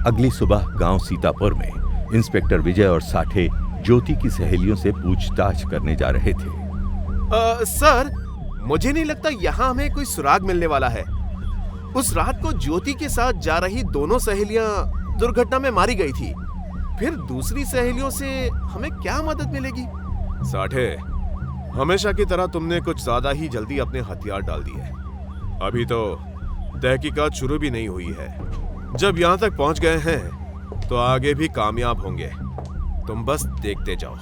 अगली सुबह गांव सीतापुर में इंस्पेक्टर विजय और साठे ज्योति की सहेलियों से पूछताछ करने जा रहे थे। सर, मुझे नहीं लगता यहाँ हमें कोई सुराग मिलने वाला है। उस रात को ज्योति के साथ जा रही दोनों सहेलियां दुर्घटना में मारी गई थी। फिर दूसरी सहेलियों से हमें क्या मदद मिलेगी? साठे, हमेशा की तरह तुमने कुछ ज्यादा ही जल्दी अपने हथियार डाल दिए। अभी तो तहकीकात शुरू भी नहीं हुई है। जब यहाँ तक पहुंच गए हैं तो आगे भी कामयाब होंगे। तुम बस देखते जाओ।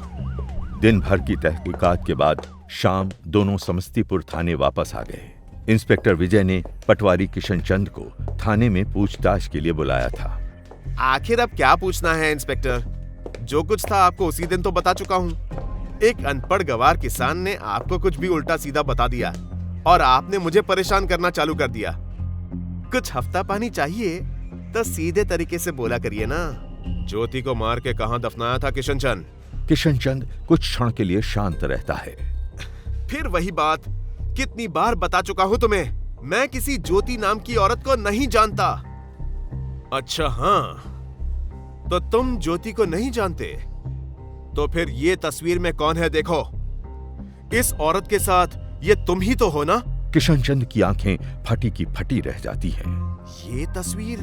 दिन भर की तहकीकात के बाद शाम दोनों समस्तीपुर थाने वापस आ गए। इंस्पेक्टर विजय ने पटवारी किशनचंद को थाने में पूछताछ के लिए बुलाया था। आखिर अब क्या पूछना है इंस्पेक्टर? जो कुछ था आपको उसी दिन तो बता चुका हूँ। एक अनपढ़ गवार किसान ने आपको कुछ भी उल्टा सीधा बता दिया और आपने मुझे परेशान करना चालू कर दिया। कुछ हफ्ता पानी चाहिए तो सीधे तरीके से बोला करिए ना। ज्योति को मार के कहां दफनाया था किशनचंद? किशनचंद कुछ क्षण के लिए शांत रहता है। फिर वही बात, कितनी बार बता चुका हूं तुम्हें, मैं किसी ज्योति नाम की औरत को नहीं जानता। अच्छा हाँ, तो तुम ज्योति को नहीं जानते? तो फिर ये तस्वीर में कौन है देखो। इस औरत के साथ ये तुम ही तो हो ना? किशनचंद की आंखें फटी की फटी रह जाती हैं। ये तस्वीर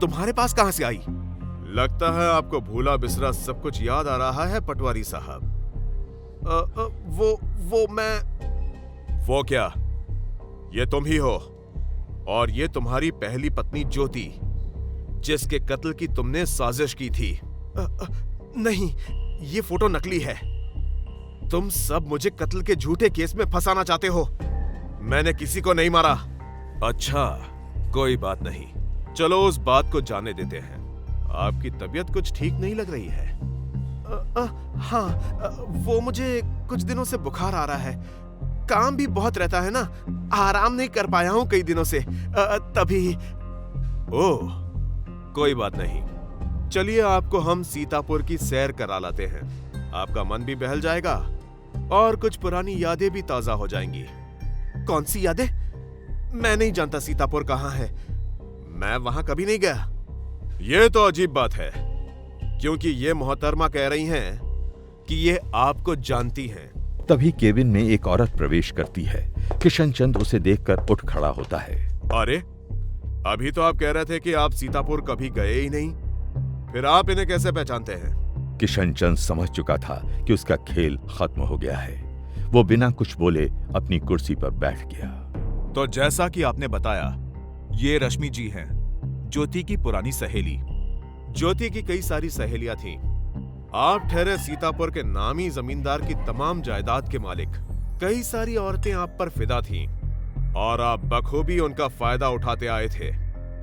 तुम्हारे पास कहां से आई? लगता है आपको भूला बिसरा सब कुछ याद आ रहा है पटवारी साहब। वो क्या? ये तुम ही हो और ये तुम्हारी पहली पत्नी ज्योति, जिसके कत्ल की तुमने साजिश की थी। नहीं, ये फोटो नकली है। तुम सब मुझे कत्ल के झूठे केस में फंसाना चाहते हो। मैंने किसी को नहीं मारा। अच्छा, कोई बात नहीं, चलो उस बात को जाने देते हैं। आपकी तबीयत कुछ ठीक नहीं लग रही है। हाँ, वो मुझे कुछ दिनों से बुखार आ रहा है। काम भी बहुत रहता है ना, आराम नहीं कर पाया हूँ कई दिनों से, तभी। ओह, कोई बात नहीं, चलिए आपको हम सीतापुर की सैर करा लाते हैं। आपका मन भी बहल जाएगा और कुछ पुरानी यादें भी ताजा हो जाएंगी। कौन सी यादें? मैं नहीं जानता सीतापुर कहाँ है। मैं वहां कभी नहीं गया। ये तो अजीब बात है, क्योंकि ये मोहतरमा कह रही हैं कि ये आपको जानती हैं। तभी केबिन में एक औरत प्रवेश करती है। किशनचंद उसे देखकर उठ खड़ा होता है। अरे, अभी तो आप कह रहे थे कि आप सीतापुर कभी गए ही नहीं, फिर आप इन्हें कैसे पहचानते हैं? किशनचंद समझ चुका था कि उसका खेल खत्म हो गया है। वो बिना कुछ बोले अपनी कुर्सी पर बैठ गया। तो जैसा कि आपने बताया, ये रश्मि जी हैं, ज्योति की पुरानी सहेली। ज्योति की कई सारी सहेलियां थीं। आप ठहरे सीतापुर के नामी जमींदार की तमाम जायदाद के मालिक। कई सारी औरतें आप पर फिदा थीं और आप बखूबी उनका फायदा उठाते आए थे।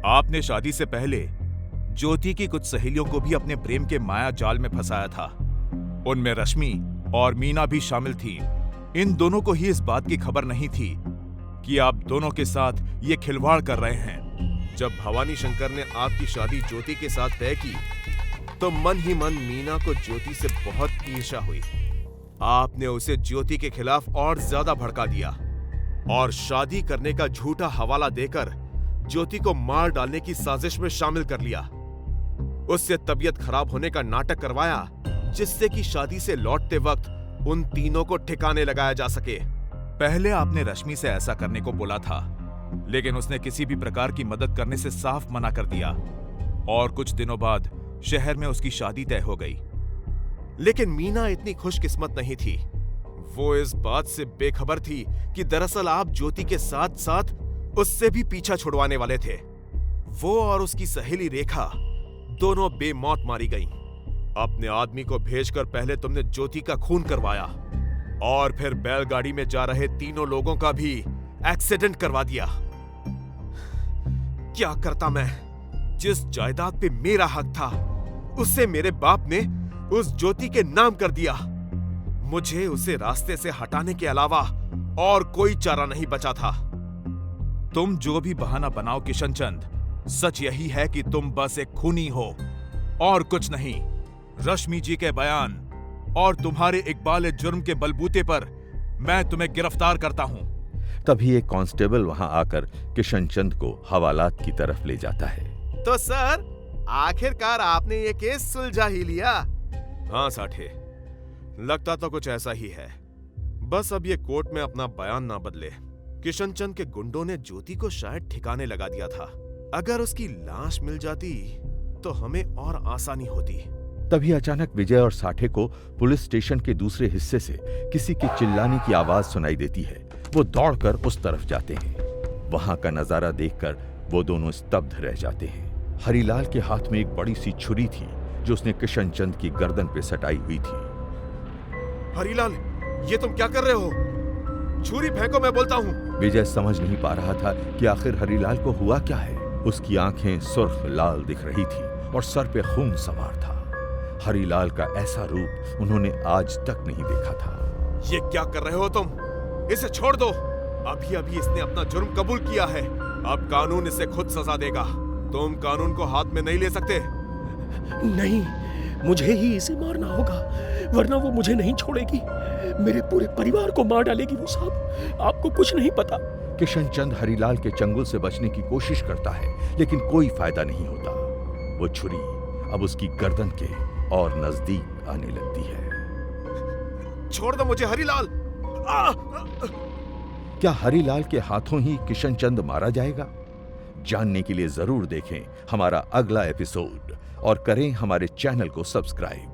आपने शादी से पहले ज्योति की कुछ सहेलियों को भी अपने प्रेम के माया जाल में फंसाया था। उनमें रश्मि और मीना भी शामिल थी। इन दोनों को ही इस बात की खबर नहीं थी कि आप दोनों के साथ ये खिलवाड़ कर रहे हैं। जब भवानी शंकर ने आपकी शादी ज्योति के साथ तय की, तो मन ही मन मीना को ज्योति से बहुत ईर्ष्या हुई। आपने उसे ज्योति के खिलाफ और ज्यादा भड़का दिया और शादी करने का झूठा हवाला देकर ज्योति को मार डालने की साजिश में शामिल कर लिया। उससे तबीयत खराब होने का नाटक करवाया, जिससे कि शादी से लौटते वक्त उन तीनों को ठिकाने लगाया जा सके। पहले आपने रश्मि से ऐसा करने को बोला था, लेकिन उसने किसी भी प्रकार की मदद करने से साफ मना कर दिया और कुछ दिनों बाद शहर में उसकी शादी तय हो गई। लेकिन मीना इतनी खुशकिस्मत नहीं थी। वो इस बात से बेखबर थी कि दरअसल आप ज्योति के साथ साथ उससे भी पीछा छुड़वाने वाले थे। वो और उसकी सहेली रेखा दोनों बेमौत मारी गईं। अपने आदमी को भेजकर पहले तुमने ज्योति का खून करवाया और फिर बैलगाड़ी में जा रहे तीनों लोगों का भी एक्सीडेंट करवा दिया। क्या करता मैं? जिस जायदाद पे मेरा हक था, उससे मेरे बाप ने उस ज्योति के नाम कर दिया। मुझे उसे रास्ते से हटाने के अलावा और कोई चारा नहीं बचा था। तुम जो भी बहाना बनाओ किशनचंद, सच यही है कि तुम बस एक खूनी हो और कुछ नहीं। रश्मि जी के बयान और तुम्हारे इकबाल जुर्म के बलबूते पर मैं तुम्हें गिरफ्तार करता हूं। तभी एक कांस्टेबल वहां आकर किशनचंद को हवालात की तरफ ले जाता है। तो सर, आखिरकार आपने ये केस सुलझा ही लिया। हाँ साठे, लगता तो कुछ ऐसा ही है। बस अब ये कोर्ट में अपना बयान ना बदले। किशनचंद के गुंडों ने ज्योति को शायद ठिकाने लगा दिया था। अगर उसकी लाश मिल जाती तो हमें और आसानी होती। तभी अचानक विजय और साठे को पुलिस स्टेशन के दूसरे हिस्से से किसी के चिल्लाने की आवाज सुनाई देती है। वो दौड़कर उस तरफ जाते हैं। वहां का नजारा देखकर वो दोनों स्तब्ध रह जाते हैं। हरिलाल के हाथ में एक बड़ी सी छुरी थी जो उसने किशनचंद की गर्दन पे सटाई हुई थी। हरिलाल, ये तुम क्या कर रहे हो? छुरी फेंको, मैं बोलता हूँ। विजय समझ नहीं पा रहा था कि आखिर हरिलाल को हुआ क्या है। उसकी आंखें सुर्ख लाल दिख रही थी और सर पे खून सवार था। हरिलाल का ऐसा रूप उन्होंने आज तक नहीं देखा था। ये क्या कर रहे हो तुम? इसे छोड़ दो। अभी अभी इसने अपना जुर्म कबूल किया है। अब कानून इसे खुद सजा देगा। तुम कानून को हाथ में नहीं ले सकते। नहीं, मुझे ही इसे मारना होगा, वरना वो मुझे नहीं छोड़ेगी। मेरे पूरे परिवार को मार डालेगी वो साहब। आपको कुछ नहीं पता। किशनचंद हरिलाल के चंगुल से बचने की कोशिश करता है, लेकिन कोई फायदा नहीं होता। वो छुरी अब उसकी गर्दन के और नजदीक आने लगती है। छोड़ दो मुझे हरिलाल। क्या हरिलाल के हाथों ही किशनचंद मारा जाएगा? जानने के लिए जरूर देखें हमारा अगला एपिसोड और करें हमारे चैनल को सब्सक्राइब।